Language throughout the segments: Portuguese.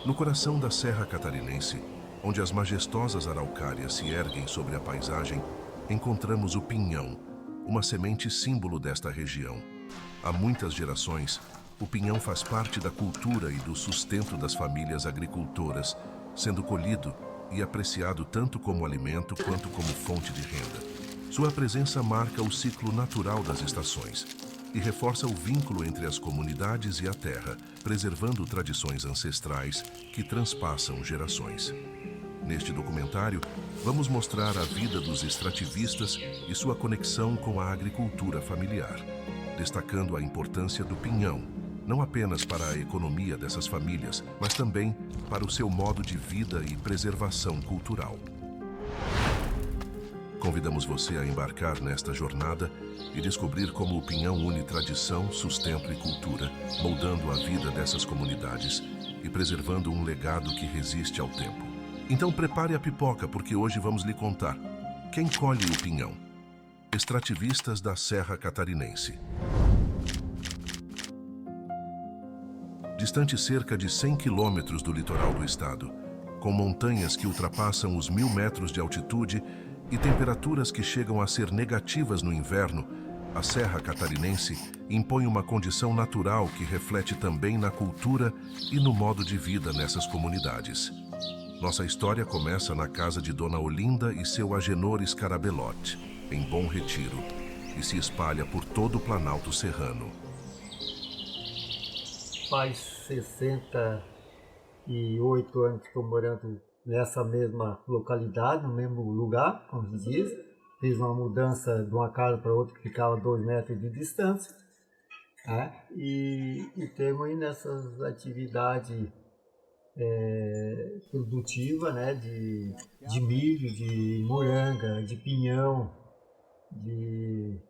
No coração da Serra Catarinense, onde as majestosas araucárias se erguem sobre a paisagem, encontramos o pinhão, uma semente símbolo desta região. Há muitas gerações, o pinhão faz parte da cultura e do sustento das famílias agricultoras, sendo colhido e apreciado tanto como alimento quanto como fonte de renda. Sua presença marca o ciclo natural das estações e reforça o vínculo entre as comunidades e a terra, preservando tradições ancestrais que transpassam gerações. Neste documentário, vamos mostrar a vida dos extrativistas e sua conexão com a agricultura familiar, destacando a importância do pinhão, não apenas para a economia dessas famílias, mas também para o seu modo de vida e preservação cultural. Convidamos você a embarcar nesta jornada e descobrir como o pinhão une tradição, sustento e cultura, moldando a vida dessas comunidades e preservando um legado que resiste ao tempo. Então prepare a pipoca, porque hoje vamos lhe contar quem colhe o pinhão. Extrativistas da Serra Catarinense. Distante cerca de 100 quilômetros do litoral do estado, com montanhas que ultrapassam os 1000 metros de altitude e temperaturas que chegam a ser negativas no inverno, a Serra Catarinense impõe uma condição natural que reflete também na cultura e no modo de vida nessas comunidades. Nossa história começa na casa de Dona Olinda e seu Agenor Scarabelotti, em Bom Retiro, e se espalha por todo o Planalto Serrano. Faz 68 anos que estou morando nessa mesma localidade, no mesmo lugar, como se diz. Fiz uma mudança de uma casa para outra que ficava a 2 metros de distância. E temos aí nessas atividades produtivas, né, de milho, de moranga, de pinhão, de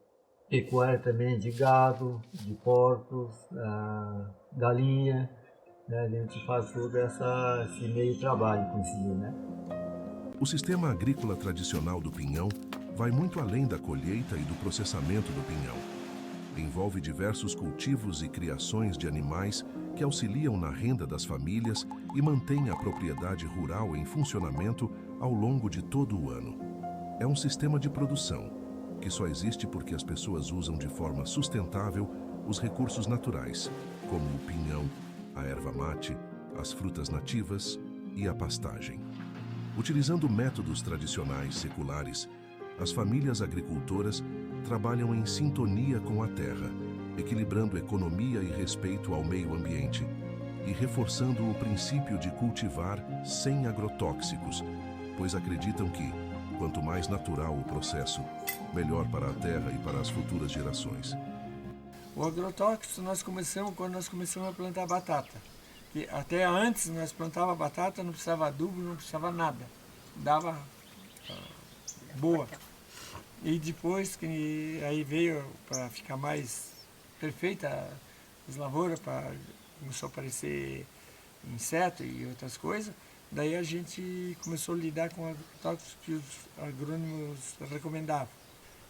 pecuária também, de gado, de porcos, galinha, né? A gente faz todo esse meio trabalho, como se diz, né? O sistema agrícola tradicional do pinhão vai muito além da colheita e do processamento do pinhão. Envolve diversos cultivos e criações de animais que auxiliam na renda das famílias e mantém a propriedade rural em funcionamento ao longo de todo o ano. É um sistema de produção que só existe porque as pessoas usam de forma sustentável os recursos naturais, como o pinhão, a erva mate, as frutas nativas e a pastagem. Utilizando métodos tradicionais seculares, as famílias agricultoras trabalham em sintonia com a terra, equilibrando economia e respeito ao meio ambiente e reforçando o princípio de cultivar sem agrotóxicos, pois acreditam que, quanto mais natural o processo, melhor para a terra e para as futuras gerações. O agrotóxico nós começamos quando nós começamos a plantar batata. Que até antes nós plantava batata, não precisava adubo, não precisava nada. Dava boa. E depois que aí veio para ficar mais perfeita as lavouras, começou a aparecer inseto e outras coisas, daí a gente começou a lidar com agrotóxicos que os agrônomos recomendavam.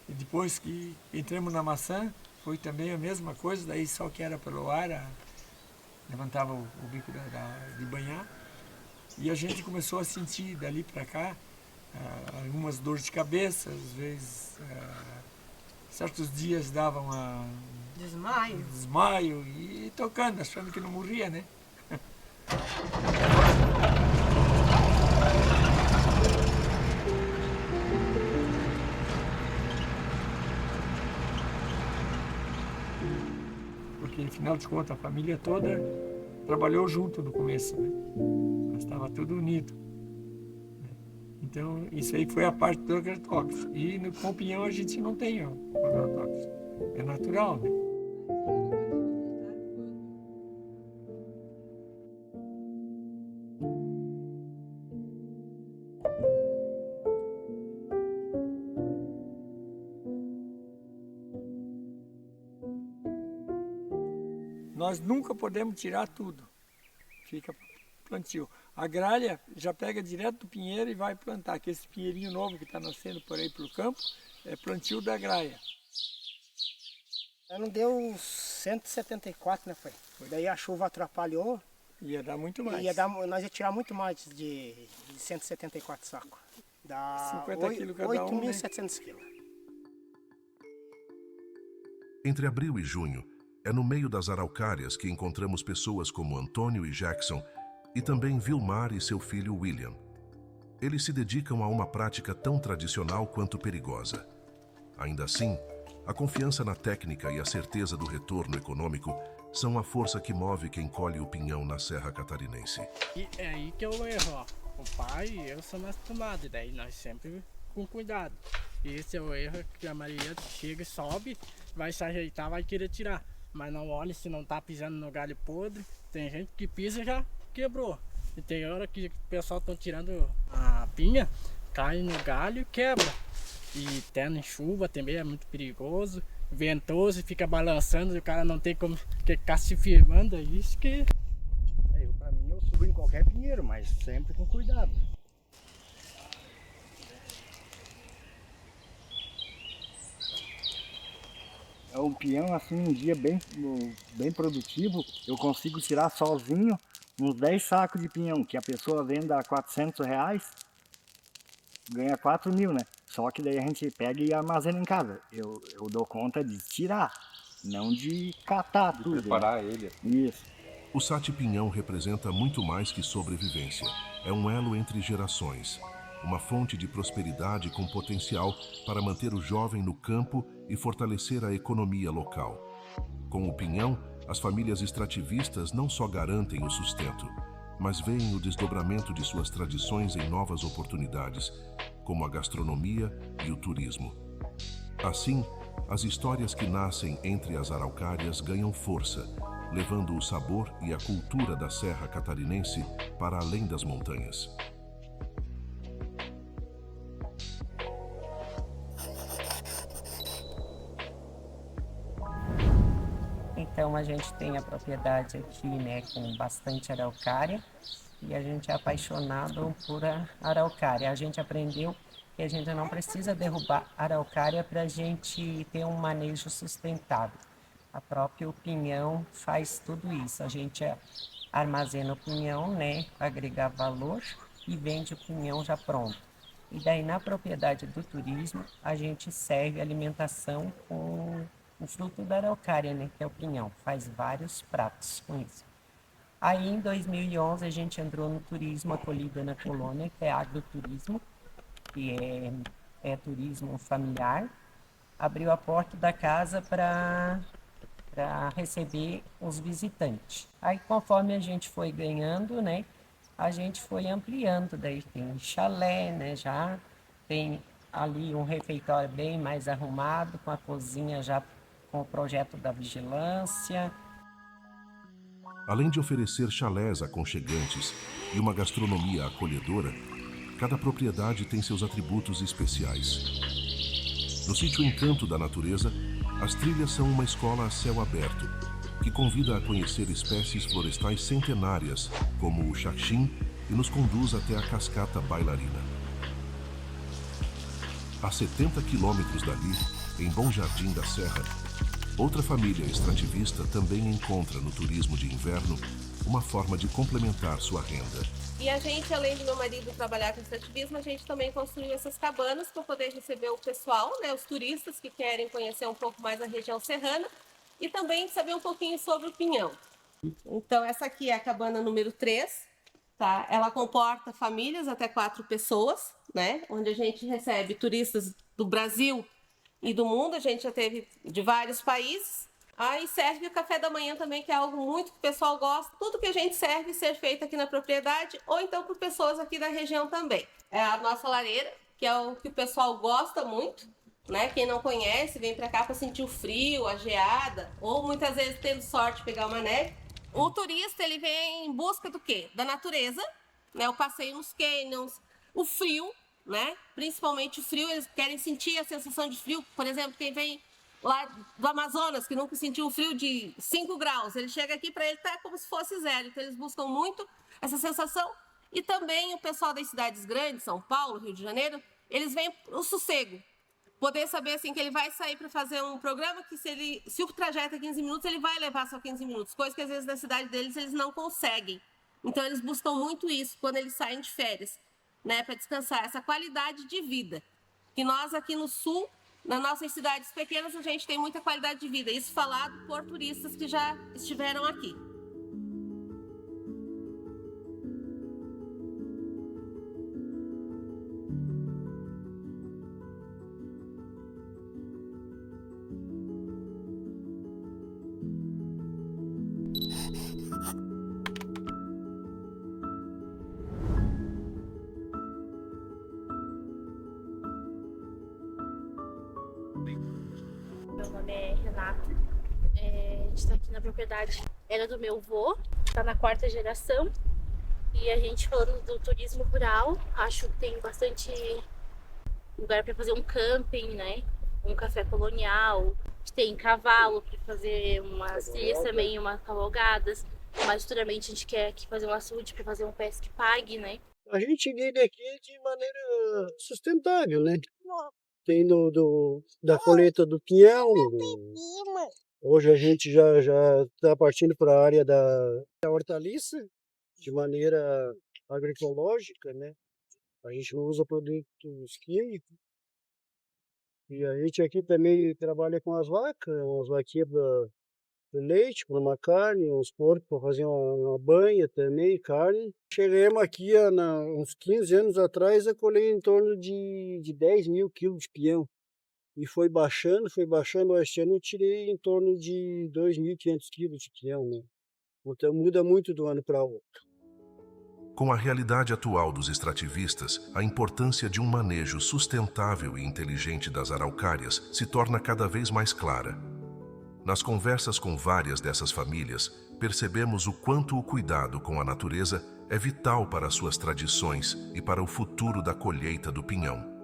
E depois que entramos na maçã, foi também a mesma coisa, daí só que era pelo ar, levantava o bico de banhar, e a gente começou a sentir dali para cá algumas dores de cabeça, às vezes certos dias davam desmaio e tocando, achando que não morria, né? Porque, afinal de contas, a família toda trabalhou junto no começo, né? Nós estava tudo unido. Então, isso aí foi a parte do agrotóxico. E com o pinhão a gente não tem o agrotóxico. É natural, né? Nós nunca podemos tirar tudo. Fica plantio. A gralha já pega direto do pinheiro e vai plantar, que esse pinheirinho novo que está nascendo por aí pelo campo é plantio da gralha. Não deu 174, né, foi? Daí a chuva atrapalhou, Ia dar muito mais. Nós ia tirar muito mais de 174 sacos. Dá 50 quilos cada um, 8.700 quilos. Entre abril e junho, é no meio das araucárias que encontramos pessoas como Antônio e Jackson e também Vilmar e seu filho William. Eles se dedicam a uma prática tão tradicional quanto perigosa. Ainda assim, a confiança na técnica e a certeza do retorno econômico são a força que move quem colhe o pinhão na Serra Catarinense. E é aí que eu erro, ó. O pai e eu somos acostumados, daí nós sempre com cuidado. E esse é o erro que a maioria chega e sobe, vai se ajeitar, vai querer tirar. Mas não olha se não tá pisando no galho podre. Tem gente que pisa e já quebrou. E tem hora que o pessoal estão tirando a pinha, cai no galho e quebra. E tendo em chuva também é muito perigoso. Ventoso, fica balançando e o cara não tem como ficar se firmando. É isso que... Pra mim eu subo em qualquer pinheiro, mas sempre com cuidado. É um pinhão assim, um dia bem produtivo, eu consigo tirar sozinho uns 10 sacos de pinhão, que a pessoa vende a R$400, ganha 4.000, né? Só que daí a gente pega e armazena em casa. Eu dou conta de tirar, não de catar tudo. Preparar ele. Isso. O Sati Pinhão representa muito mais que sobrevivência. É um elo entre gerações. Uma fonte de prosperidade com potencial para manter o jovem no campo e fortalecer a economia local. Com o pinhão, as famílias extrativistas não só garantem o sustento, mas veem o desdobramento de suas tradições em novas oportunidades, como a gastronomia e o turismo. Assim, as histórias que nascem entre as araucárias ganham força, levando o sabor e a cultura da Serra Catarinense para além das montanhas. Então a gente tem a propriedade aqui, né, com bastante araucária e a gente é apaixonado por araucária. A gente aprendeu que a gente não precisa derrubar araucária para a gente ter um manejo sustentável. A própria pinhão faz tudo isso. A gente armazena o pinhão, né, para agregar valor e vende o pinhão já pronto. E daí na propriedade do turismo a gente serve alimentação com o fruto da araucária, né, que é o pinhão. Faz vários pratos com isso. Aí em 2011 a gente entrou no turismo Acolhida na Colônia, que é agroturismo, que é turismo familiar. Abriu a porta da casa para receber os visitantes. Aí conforme a gente foi ganhando, né, a gente foi ampliando. Daí tem chalé, né, já tem ali um refeitório bem mais arrumado, com a cozinha já com o projeto da vigilância. Além de oferecer chalés aconchegantes e uma gastronomia acolhedora, cada propriedade tem seus atributos especiais. No sítio Encanto da Natureza, as trilhas são uma escola a céu aberto, que convida a conhecer espécies florestais centenárias, como o xaxim, e nos conduz até a cascata Bailarina. A 70 quilômetros dali, em Bom Jardim da Serra, outra família extrativista também encontra no turismo de inverno uma forma de complementar sua renda. E a gente, além do meu marido trabalhar com extrativismo, a gente também construiu essas cabanas para poder receber o pessoal, né, os turistas que querem conhecer um pouco mais a região serrana e também saber um pouquinho sobre o pinhão. Então essa aqui é a cabana número 3, tá? Ela comporta famílias até 4 pessoas, né, onde a gente recebe turistas do Brasil e do mundo, a gente já teve de vários países. Aí serve o café da manhã também, que é algo muito que o pessoal gosta. Tudo que a gente serve ser feito aqui na propriedade ou então por pessoas aqui da região também. É a nossa lareira, que é o que o pessoal gosta muito, né? Quem não conhece, vem pra cá para sentir o frio, a geada, ou muitas vezes tendo sorte de pegar uma neve. O turista, ele vem em busca do quê? Da natureza, né? O passeio nos canyons, o frio, né? Principalmente o frio, eles querem sentir a sensação de frio. Por exemplo, quem vem lá do Amazonas, que nunca sentiu um frio de 5 graus, ele chega aqui, para ele tá como se fosse 0. Então eles buscam muito essa sensação. E também o pessoal das cidades grandes, São Paulo, Rio de Janeiro, eles vêm o sossego. Poder saber assim que ele vai sair para fazer um programa que se o trajeto é 15 minutos, ele vai levar só 15 minutos. Coisa que às vezes na cidade deles eles não conseguem. Então eles buscam muito isso quando eles saem de férias, né, para descansar, essa qualidade de vida. Que nós aqui no sul, nas nossas cidades pequenas, a gente tem muita qualidade de vida. Isso falado por turistas que já estiveram aqui. Meu nome é Renata, a gente está aqui na propriedade, era do meu avô, está na 4ª geração. E a gente falando do turismo rural, acho que tem bastante lugar para fazer um camping, né? Um café colonial, tem cavalo para fazer umas trilhas também, umas cavalgadas. Mas futuramente a gente quer aqui fazer um açude para fazer um pesque pague, né? A gente vive aqui de maneira sustentável, né? Tem da colheita do pinhão. Hoje a gente já está partindo para a área da hortaliça, de maneira agroecológica, né? A gente não usa produtos químicos. E a gente aqui também trabalha com as vacas, umas vaquinhas para leite, para uma carne, uns porcos para fazer uma banha também, carne. Chegamos aqui uns 15 anos atrás a colher em torno de 10 mil quilos de pinhão. E foi baixando. Este ano eu tirei em torno de 2.500 quilos de pinhão, né? Então muda muito do ano para outro. Com a realidade atual dos extrativistas, a importância de um manejo sustentável e inteligente das araucárias se torna cada vez mais clara. Nas conversas com várias dessas famílias, percebemos o quanto o cuidado com a natureza é vital para suas tradições e para o futuro da colheita do pinhão.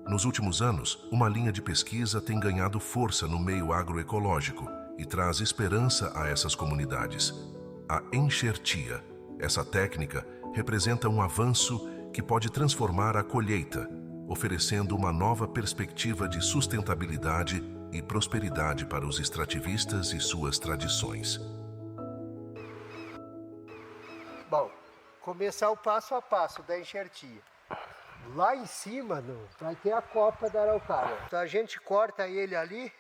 Nos últimos anos, uma linha de pesquisa tem ganhado força no meio agroecológico e traz esperança a essas comunidades. A enxertia. Essa técnica representa um avanço que pode transformar a colheita, oferecendo uma nova perspectiva de sustentabilidade e prosperidade para os extrativistas e suas tradições. Bom, começar o passo a passo da enxertia. Lá em cima vai ter a copa da araucária. Então a gente corta ele ali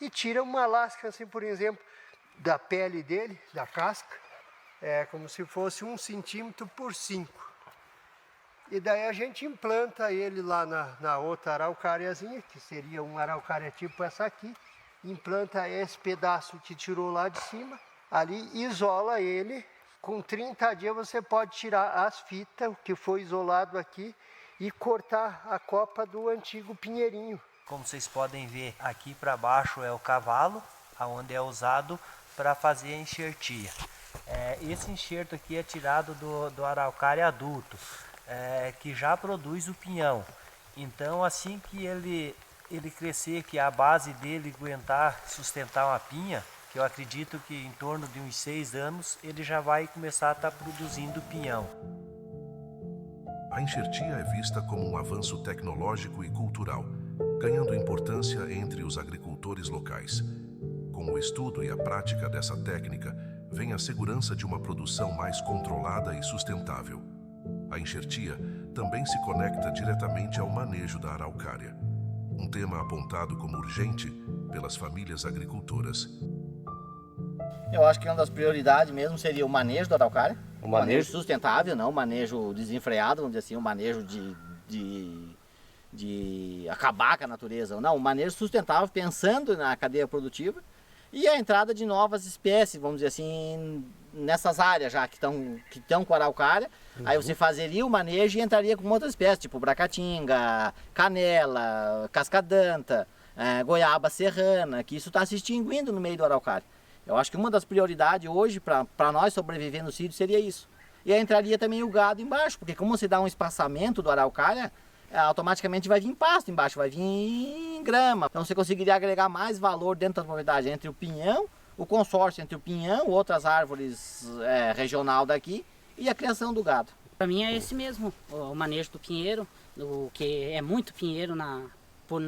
e tira uma lasca, assim, por exemplo, da pele dele, da casca. É como se fosse 1 centímetro por 5. E daí a gente implanta ele lá na outra araucáriazinha, que seria uma araucária tipo essa aqui. Implanta esse pedaço que tirou lá de cima, ali isola ele. Com 30 dias você pode tirar as fitas, o que foi isolado aqui, e cortar a copa do antigo pinheirinho. Como vocês podem ver, aqui para baixo é o cavalo, onde é usado para fazer a enxertia. Esse enxerto aqui é tirado do araucária adulto, que já produz o pinhão. Então, assim que ele crescer, que a base dele aguentar sustentar uma pinha, que eu acredito que em torno de uns 6 anos ele já vai começar a estar produzindo pinhão. A enxertia é vista como um avanço tecnológico e cultural, ganhando importância entre os agricultores locais. Com o estudo e a prática dessa técnica, vem a segurança de uma produção mais controlada e sustentável. A enxertia também se conecta diretamente ao manejo da araucária, um tema apontado como urgente pelas famílias agricultoras. Eu acho que uma das prioridades mesmo seria o manejo da araucária. O manejo sustentável, não o manejo desenfreado, vamos dizer assim, o manejo de acabar com a natureza. Não, o manejo sustentável pensando na cadeia produtiva e a entrada de novas espécies, vamos dizer assim, nessas áreas já que estão com a araucária. Aí você fazeria o manejo e entraria com outras espécies, tipo bracatinga, canela, cascadanta, goiaba serrana, que isso está se extinguindo no meio do araucária. Eu acho que uma das prioridades hoje para nós sobreviver no sítio seria isso. E aí entraria também o gado embaixo, porque como você dá um espaçamento do araucária, automaticamente vai vir pasto embaixo, vai vir grama. Então você conseguiria agregar mais valor dentro da propriedade entre o pinhão, o consórcio entre o pinhão, outras árvores regional daqui e a criação do gado. Para mim é esse mesmo, o manejo do pinheiro, que é muito pinheiro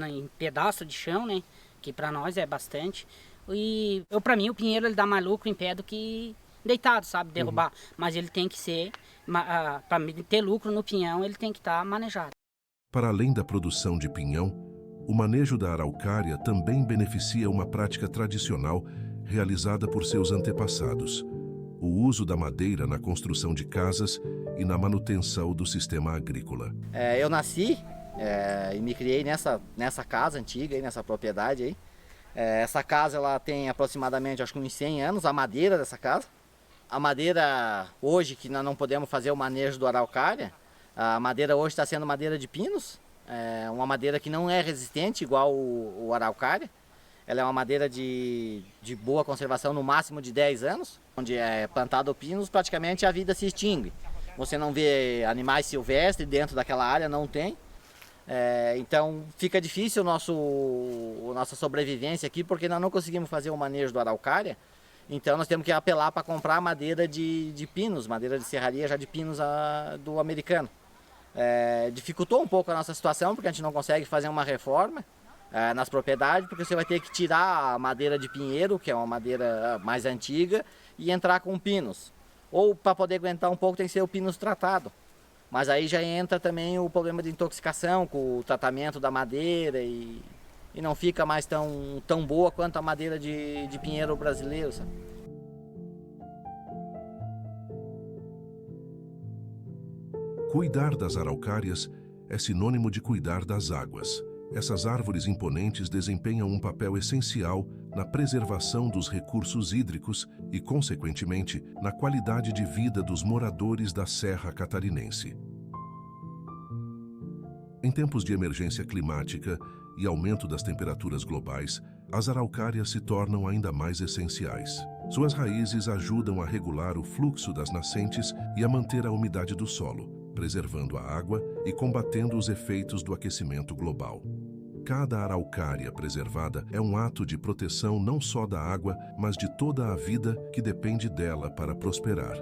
em pedaço de chão, né? Que para nós é bastante. E para mim o pinheiro ele dá mais lucro em pé do que deitado, sabe, derrubar. Mas ele tem que ser, para ter lucro no pinhão, ele tem que estar manejado. Para além da produção de pinhão, o manejo da araucária também beneficia uma prática tradicional realizada por seus antepassados: o uso da madeira na construção de casas e na manutenção do sistema agrícola. Eu nasci e me criei nessa casa antiga, nessa propriedade aí. Essa casa ela tem aproximadamente, acho que uns 100 anos, a madeira dessa casa. A madeira hoje, que nós não podemos fazer o manejo do araucária, a madeira hoje está sendo madeira de pinos, uma madeira que não é resistente igual o araucária. Ela é uma madeira de boa conservação, no máximo de 10 anos. Onde é plantado pinos, praticamente a vida se extingue. Você não vê animais silvestres dentro daquela área, não tem. Então fica difícil nossa sobrevivência aqui, porque nós não conseguimos fazer o manejo do araucária. Então nós temos que apelar para comprar madeira de pinos, madeira de serraria já de pinos do americano. Dificultou um pouco a nossa situação, porque a gente não consegue fazer uma reforma nas propriedades, porque você vai ter que tirar a madeira de pinheiro, que é uma madeira mais antiga, e entrar com pinos. Ou para poder aguentar um pouco tem que ser o pinos tratado. Mas aí já entra também o problema de intoxicação com o tratamento da madeira e não fica mais tão boa quanto a madeira de pinheiro brasileiro, sabe? Cuidar das araucárias é sinônimo de cuidar das águas. Essas árvores imponentes desempenham um papel essencial na preservação dos recursos hídricos e, consequentemente, na qualidade de vida dos moradores da Serra Catarinense. Em tempos de emergência climática e aumento das temperaturas globais, as araucárias se tornam ainda mais essenciais. Suas raízes ajudam a regular o fluxo das nascentes e a manter a umidade do solo, preservando a água e combatendo os efeitos do aquecimento global. Cada araucária preservada é um ato de proteção não só da água, mas de toda a vida que depende dela para prosperar.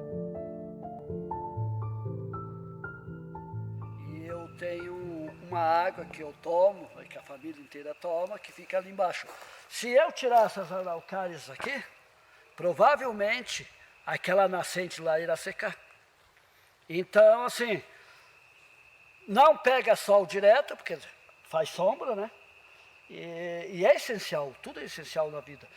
E eu tenho uma água que eu tomo, que a família inteira toma, que fica ali embaixo. Se eu tirar essas araucárias aqui, provavelmente aquela nascente lá irá secar. Então, assim, não pega sol direto, porque faz sombra, né? E é essencial, tudo é essencial na vida.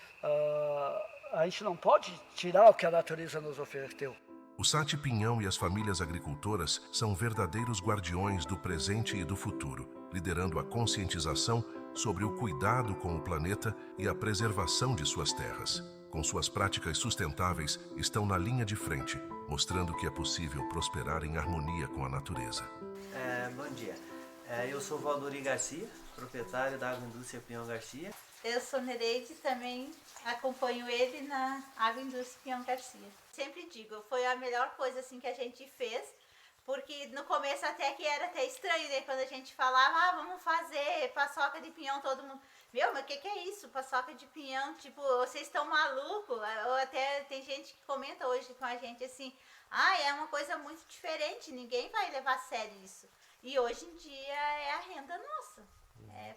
A gente não pode tirar o que a natureza nos ofereceu. O Sati Pinhão e as famílias agricultoras são verdadeiros guardiões do presente e do futuro, liderando a conscientização sobre o cuidado com o planeta e a preservação de suas terras. Com suas práticas sustentáveis, estão na linha de frente, mostrando que é possível prosperar em harmonia com a natureza. Bom dia. Eu sou Valdori Garcia, proprietário da Agroindústria Pinhão Garcia. Eu sou Nereide, também acompanho ele na Agroindústria Pinhão Garcia. Sempre digo, foi a melhor coisa assim que a gente fez, porque no começo até que era até estranho, né? Quando a gente falava, vamos fazer paçoca de pinhão, todo mundo... Meu, mas o que é isso? Paçoca de pinhão? Tipo, vocês estão malucos? Ou até tem gente que comenta hoje com a gente assim, é uma coisa muito diferente, ninguém vai levar a sério isso. E hoje em dia é a renda nossa.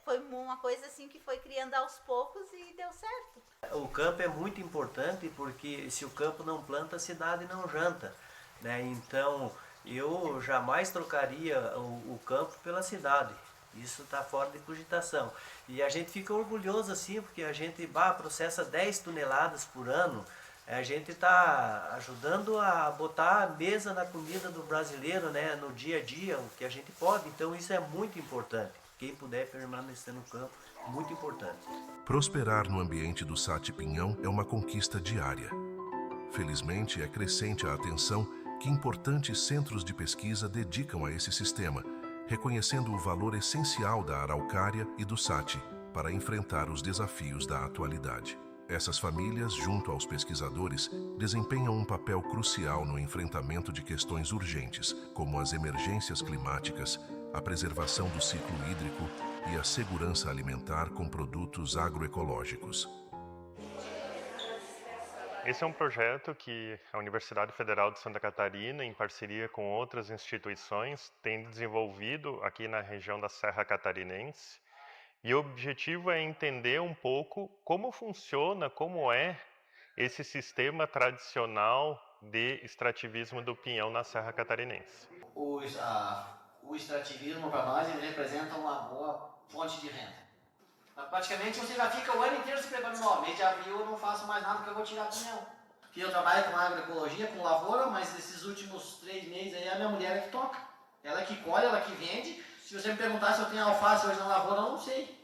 Foi uma coisa assim que foi criando aos poucos e deu certo. O campo é muito importante porque se o campo não planta, a cidade não janta, né? Então eu jamais trocaria o campo pela cidade. Isso está fora de cogitação. E a gente fica orgulhoso assim, porque a gente processa 10 toneladas por ano. A gente está ajudando a botar a mesa na comida do brasileiro, né, no dia a dia, o que a gente pode. Então isso é muito importante. Quem puder permanecer no campo, muito importante. Prosperar no ambiente do Sati Pinhão é uma conquista diária. Felizmente, é crescente a atenção que importantes centros de pesquisa dedicam a esse sistema, reconhecendo o valor essencial da araucária e do Sati para enfrentar os desafios da atualidade. Essas famílias, junto aos pesquisadores, desempenham um papel crucial no enfrentamento de questões urgentes, como as emergências climáticas, a preservação do ciclo hídrico e a segurança alimentar com produtos agroecológicos. Esse é um projeto que a Universidade Federal de Santa Catarina, em parceria com outras instituições, tem desenvolvido aqui na região da Serra Catarinense. E o objetivo é entender um pouco como funciona, como é esse sistema tradicional de extrativismo do pinhão na Serra Catarinense. O extrativismo para nós ele representa uma boa fonte de renda. Praticamente você já fica o ano inteiro se preparando. Ó, mês de abril eu não faço mais nada porque eu vou tirar pinhão. Porque eu trabalho com agroecologia, com lavoura, mas esses últimos 3 meses aí a minha mulher é que toca. Ela que colhe, ela que vende. Se você me perguntar se eu tenho alface hoje na lavoura, eu não sei.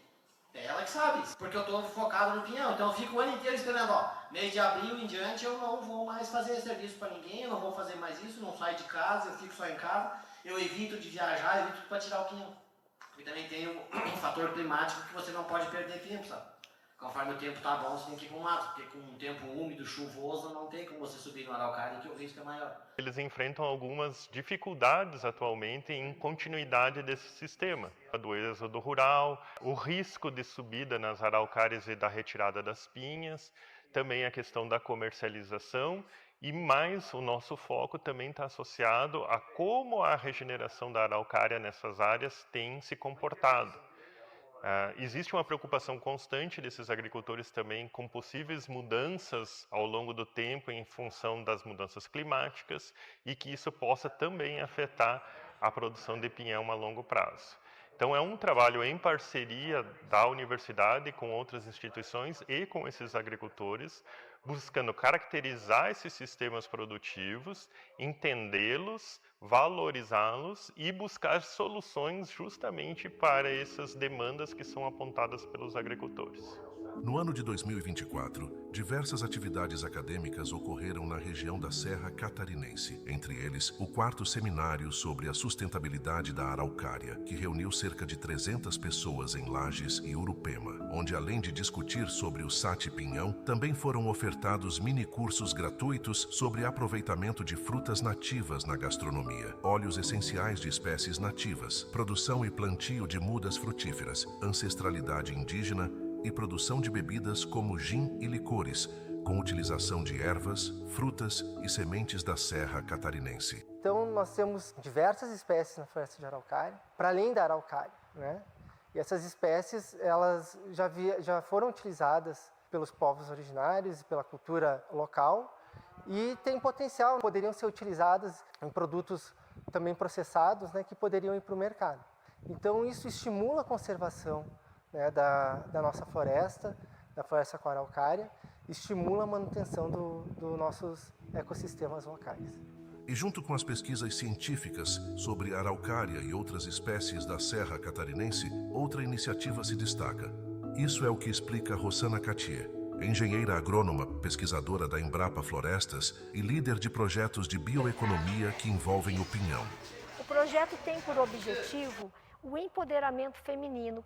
É ela que sabe, porque eu estou focado no pinhão. Então eu fico o ano inteiro esperando, ó, mês de abril em diante eu não vou mais fazer serviço para ninguém, eu não vou fazer mais isso, não saio de casa, eu fico só em casa, eu evito de viajar, eu evito para tirar o pinhão. E também tem um fator climático que você não pode perder tempo, sabe? Conforme o tempo tá bom, você tem que ir com o mato, porque com um tempo úmido, chuvoso, não tem como você subir no araucária que o risco é maior. Eles enfrentam algumas dificuldades atualmente em continuidade desse sistema. Do êxodo rural, o risco de subida nas araucárias e da retirada das pinhas, também a questão da comercialização e mais o nosso foco também está associado a como a regeneração da araucária nessas áreas tem se comportado. Existe uma preocupação constante desses agricultores também com possíveis mudanças ao longo do tempo em função das mudanças climáticas e que isso possa também afetar a produção de pinhão a longo prazo. Então é um trabalho em parceria da universidade com outras instituições e com esses agricultores, buscando caracterizar esses sistemas produtivos, entendê-los, valorizá-los e buscar soluções justamente para essas demandas que são apontadas pelos agricultores. No ano de 2024, diversas atividades acadêmicas ocorreram na região da Serra Catarinense, entre eles o 4º seminário sobre a sustentabilidade da araucária, que reuniu cerca de 300 pessoas em Lages e Urupema, onde além de discutir sobre o sati-pinhão, também foram ofertados mini-cursos gratuitos sobre aproveitamento de frutas nativas na gastronomia, óleos essenciais de espécies nativas, produção e plantio de mudas frutíferas, ancestralidade indígena e produção de bebidas como gin e licores, com utilização de ervas, frutas e sementes da Serra Catarinense. Então nós temos diversas espécies na floresta de araucária, para além da araucária, né? E essas espécies elas já foram utilizadas pelos povos originários e pela cultura local e têm potencial, poderiam ser utilizadas em produtos também processados, né, que poderiam ir para o mercado. Então isso estimula a conservação, né, da nossa floresta, da floresta com araucária, estimula a manutenção dos nossos ecossistemas locais. E junto com as pesquisas científicas sobre a araucária e outras espécies da Serra Catarinense, outra iniciativa se destaca. Isso é o que explica Rosana Catier, engenheira agrônoma, pesquisadora da Embrapa Florestas e líder de projetos de bioeconomia que envolvem o pinhão. O projeto tem por objetivo o empoderamento feminino,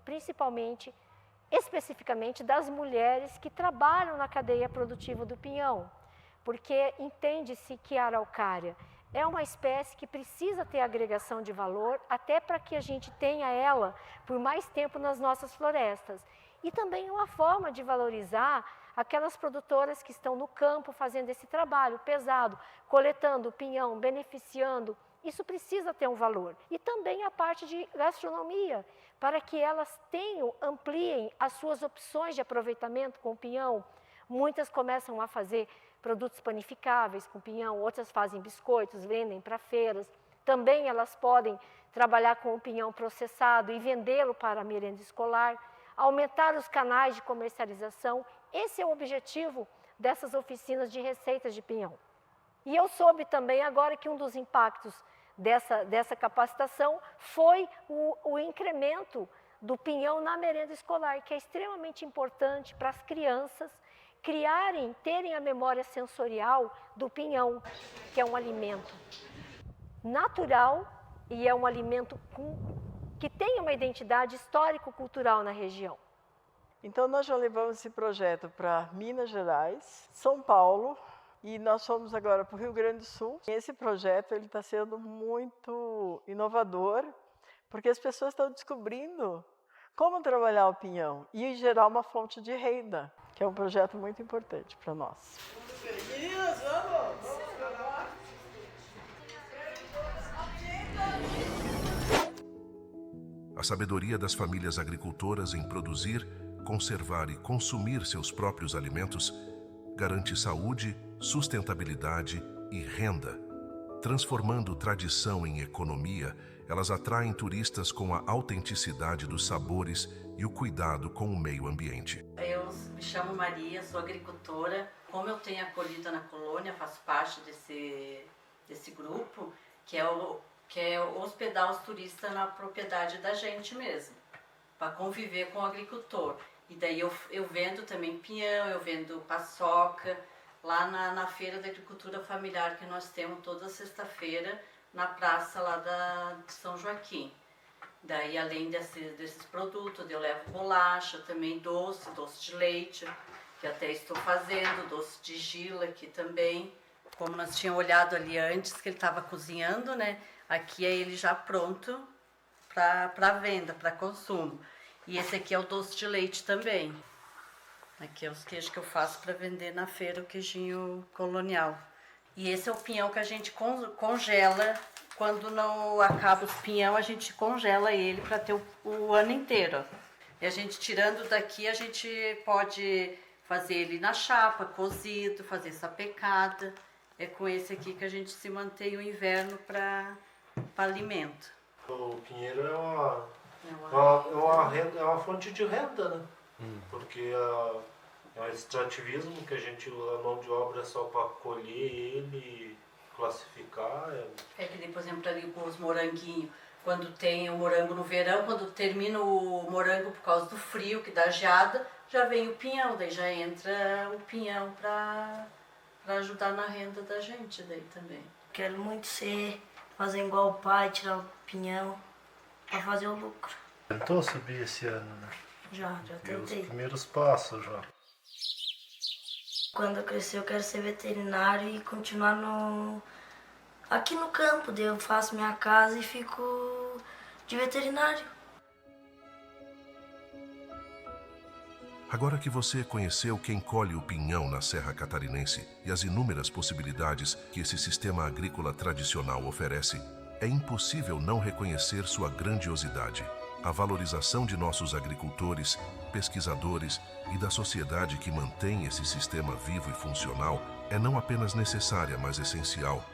especificamente das mulheres que trabalham na cadeia produtiva do pinhão, porque entende-se que a araucária é uma espécie que precisa ter agregação de valor até para que a gente tenha ela por mais tempo nas nossas florestas. E também uma forma de valorizar aquelas produtoras que estão no campo fazendo esse trabalho pesado, coletando o pinhão, beneficiando. Isso precisa ter um valor. E também a parte de gastronomia, para que elas ampliem as suas opções de aproveitamento com o pinhão. Muitas começam a fazer produtos panificáveis com pinhão, outras fazem biscoitos, vendem para feiras. Também elas podem trabalhar com o pinhão processado e vendê-lo para a merenda escolar, aumentar os canais de comercialização. Esse é o objetivo dessas oficinas de receitas de pinhão. E eu soube também agora que um dos impactos dessa capacitação foi o incremento do pinhão na merenda escolar, que é extremamente importante para as crianças terem a memória sensorial do pinhão, que é um alimento natural e é um alimento que tem uma identidade histórico-cultural na região. Então nós já levamos esse projeto para Minas Gerais, São Paulo, e nós fomos agora para o Rio Grande do Sul. Esse projeto está sendo muito inovador, porque as pessoas estão descobrindo como trabalhar o pinhão e gerar uma fonte de renda, que é um projeto muito importante para nós. Meninas, vamos! A sabedoria das famílias agricultoras em produzir, conservar e consumir seus próprios alimentos garante saúde, sustentabilidade e renda. Transformando tradição em economia, elas atraem turistas com a autenticidade dos sabores e o cuidado com o meio ambiente. Eu me chamo Maria, sou agricultora. Como eu tenho acolhida na colônia, faço parte desse grupo, que é hospedar os turistas na propriedade da gente mesmo, para conviver com o agricultor. E daí eu vendo também pinhão, eu vendo paçoca, lá na Feira da Agricultura Familiar que nós temos toda sexta-feira, na praça lá de São Joaquim. Daí, além desses produtos, eu levo bolacha, também doce de leite, que até estou fazendo, doce de gila aqui também. Como nós tínhamos olhado ali antes, que ele estava cozinhando, né? Aqui é ele já pronto para venda, para consumo. E esse aqui é o doce de leite também. Aqui é os queijos que eu faço para vender na feira, o queijinho colonial. E esse é o pinhão que a gente congela. Quando não acaba os pinhão, a gente congela ele para ter o ano inteiro. E a gente tirando daqui, a gente pode fazer ele na chapa, cozido, fazer sapecada. É com esse aqui que a gente se mantém o inverno para alimento. O pinheiro é uma fonte de renda, né? Porque é um extrativismo que a gente usa a mão de obra só para colher ele, classificar. É que nem, por exemplo, ali com os moranguinhos, quando tem o morango no verão, quando termina o morango por causa do frio, que dá geada, já vem o pinhão, daí já entra o pinhão para ajudar na renda da gente daí também. Quero muito fazer igual o pai, tirar o pinhão para fazer o lucro. Tentou subir esse ano, né? Já tentei. Os primeiros passos já. Quando eu crescer eu quero ser veterinário e continuar aqui no campo. Daí eu faço minha casa e fico de veterinário. Agora que você conheceu quem colhe o pinhão na Serra Catarinense e as inúmeras possibilidades que esse sistema agrícola tradicional oferece, é impossível não reconhecer sua grandiosidade. A valorização de nossos agricultores, pesquisadores e da sociedade que mantém esse sistema vivo e funcional é não apenas necessária, mas essencial.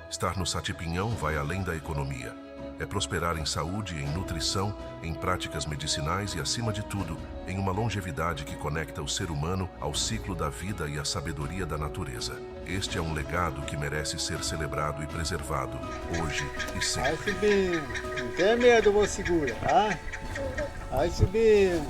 Estar no Satipinhão vai além da economia. É prosperar em saúde, em nutrição, em práticas medicinais e, acima de tudo, em uma longevidade que conecta o ser humano ao ciclo da vida e à sabedoria da natureza. Este é um legado que merece ser celebrado e preservado, hoje e sempre. Vai subindo, não tem medo, vou segurar, tá? Vai subindo.